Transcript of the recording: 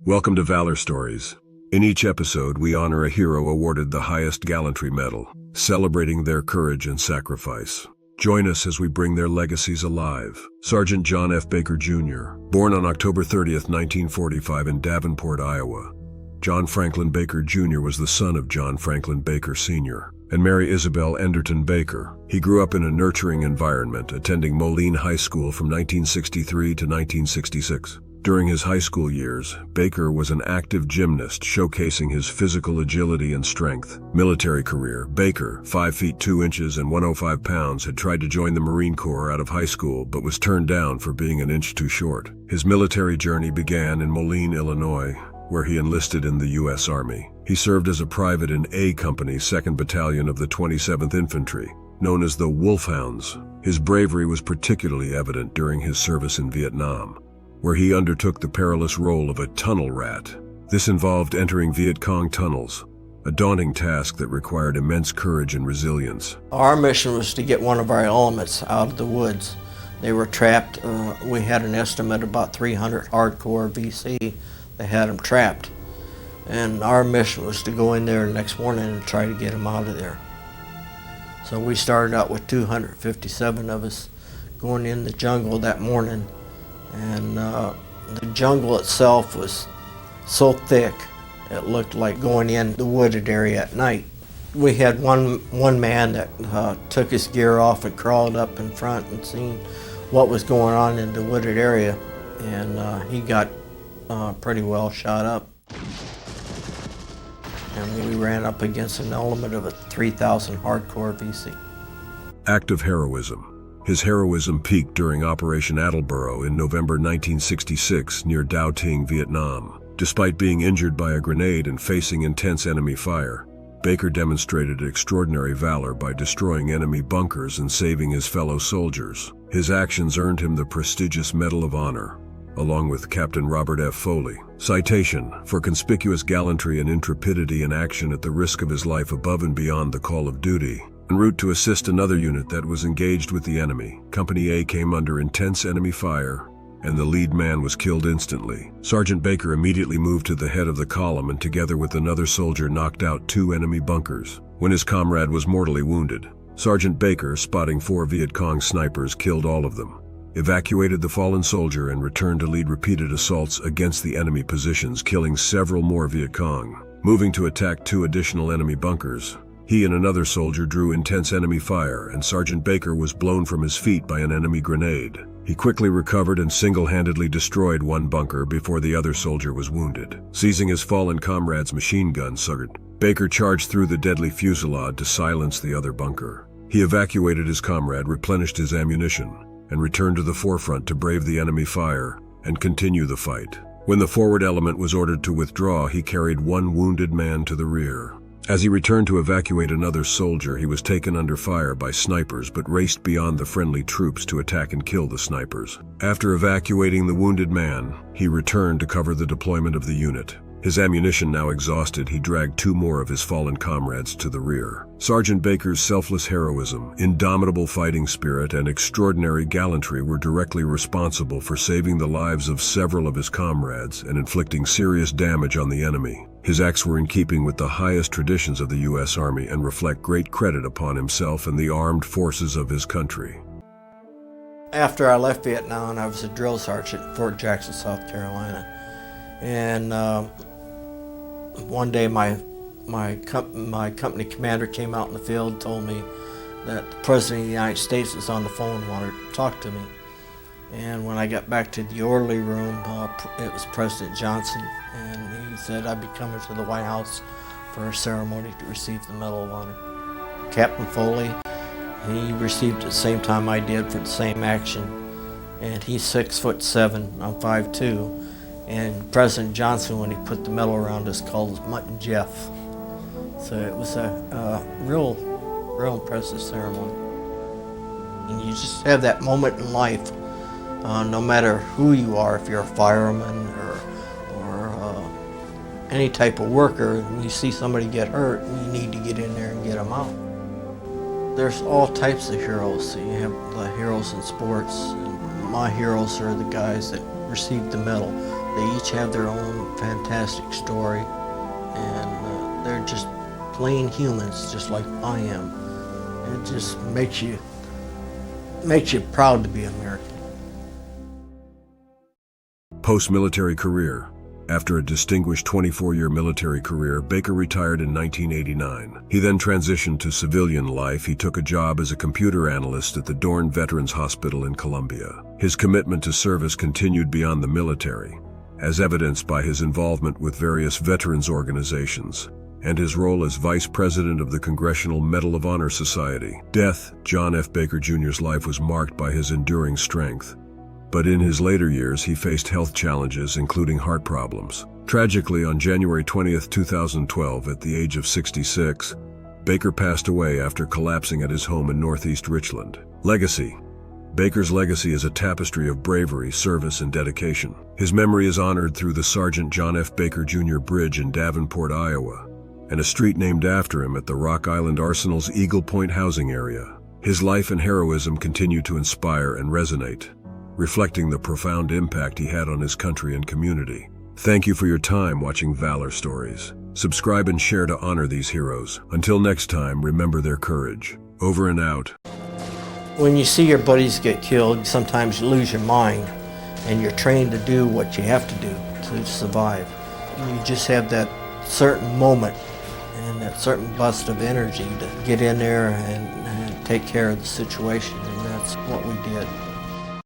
Welcome to Valor Stories. In each episode, we honor a hero awarded the highest gallantry medal, celebrating their courage and sacrifice. Join us as we bring their legacies alive. Sergeant John F. Baker, Jr., born on October 30th, 1945 in Davenport, Iowa. John Franklin Baker, Jr. was the son of John Franklin Baker, Sr. and Mary Isabel Enderton Baker. He grew up in a nurturing environment, attending Moline High School from 1963 to 1966. During his high school years, Baker was an active gymnast, showcasing his physical agility and strength. Military career: Baker, 5 feet 2 inches and 105 pounds, had tried to join the Marine Corps out of high school but was turned down for being an inch too short. His military journey began in Moline, Illinois, where he enlisted in the U.S. Army. He served as a private in A Company, 2nd Battalion of the 27th Infantry, known as the Wolfhounds. His bravery was particularly evident during his service in Vietnam, where he undertook the perilous role of a tunnel rat. This involved entering Viet Cong tunnels, a daunting task that required immense courage and resilience. Our mission was to get one of our elements out of the woods. They were trapped. We had an estimate of about 300 hardcore VC. They had them trapped. And our mission was to go in there the next morning and try to get them out of there. So we started out with 257 of us going in the jungle that morning. And the jungle itself was so thick it looked like going in the wooded area at night. We had one man that took his gear off and crawled up in front and seen what was going on in the wooded area, and he got pretty well shot up. And we ran up against an element of a 3,000 hardcore VC. Act of heroism. His heroism peaked during Operation Attleboro in November 1966 near Dao Ting, Vietnam. Despite being injured by a grenade and facing intense enemy fire, Baker demonstrated extraordinary valor by destroying enemy bunkers and saving his fellow soldiers. His actions earned him the prestigious Medal of Honor, along with Captain Robert F. Foley. Citation: for conspicuous gallantry and intrepidity in action at the risk of his life above and beyond the call of duty. En route to assist another unit that was engaged with the enemy, Company A came under intense enemy fire, and the lead man was killed instantly. Sergeant Baker immediately moved to the head of the column and together with another soldier knocked out 2 enemy bunkers. When his comrade was mortally wounded, Sergeant Baker, spotting 4 Viet Cong snipers, killed all of them, evacuated the fallen soldier, and returned to lead repeated assaults against the enemy positions, killing several more Viet Cong. Moving to attack 2 additional enemy bunkers, he and another soldier drew intense enemy fire, and Sergeant Baker was blown from his feet by an enemy grenade. He quickly recovered and single-handedly destroyed 1 bunker before the other soldier was wounded. Seizing his fallen comrade's machine gun, Sergeant Baker charged through the deadly fusillade to silence the other bunker. He evacuated his comrade, replenished his ammunition, and returned to the forefront to brave the enemy fire and continue the fight. When the forward element was ordered to withdraw, he carried 1 wounded man to the rear. As he returned to evacuate another soldier, he was taken under fire by snipers but raced beyond the friendly troops to attack and kill the snipers. After evacuating the wounded man, he returned to cover the deployment of the unit. His ammunition now exhausted, he dragged 2 more of his fallen comrades to the rear. Sergeant Baker's selfless heroism, indomitable fighting spirit, and extraordinary gallantry were directly responsible for saving the lives of several of his comrades and inflicting serious damage on the enemy. His acts were in keeping with the highest traditions of the U.S. Army and reflect great credit upon himself and the armed forces of his country. After I left Vietnam, I was a drill sergeant at Fort Jackson, South Carolina. And one day my company commander came out in the field and told me that the President of the United States was on the phone and wanted to talk to me. And when I got back to the orderly room, it was President Johnson, and he said I'd be coming to the White House for a ceremony to receive the Medal of Honor. Captain Foley, he received at the same time I did for the same action, and he's 6'7", I'm 5'2", and President Johnson, when he put the medal around us, called us Mutt and Jeff. So it was a real impressive ceremony. And you just have that moment in life. No matter who you are, if you're a fireman or any type of worker, when you see somebody get hurt, you need to get in there and get them out. There's all types of heroes. So you have the heroes in sports. My heroes are the guys that received the medal. They each have their own fantastic story, and they're just plain humans, just like I am. It just makes you proud to be American. Post-military career. After a distinguished 24-year military career, Baker retired in 1989. He then transitioned to civilian life. He took a job as a computer analyst at the Dorn Veterans Hospital in Colombia. His commitment to service continued beyond the military, as evidenced by his involvement with various veterans organizations and his role as Vice President of the Congressional Medal of Honor Society. Death. John F. Baker Jr.'s life was marked by his enduring strength, but in his later years he faced health challenges, including heart problems. Tragically, on January 20, 2012, at the age of 66, Baker passed away after collapsing at his home in northeast Richland. Legacy. Baker's legacy is a tapestry of bravery, service, and dedication. His memory is honored through the Sergeant John F. Baker Jr. Bridge in Davenport, Iowa, and a street named after him at the Rock Island Arsenal's Eagle Point housing area. His life and heroism continue to inspire and resonate, reflecting the profound impact he had on his country and community. Thank you for your time watching Valor Stories. Subscribe and share to honor these heroes. Until next time, remember their courage. Over and out. When you see your buddies get killed, sometimes you lose your mind, and you're trained to do what you have to do to survive. You just have that certain moment and that certain burst of energy to get in there and take care of the situation, and that's what we did.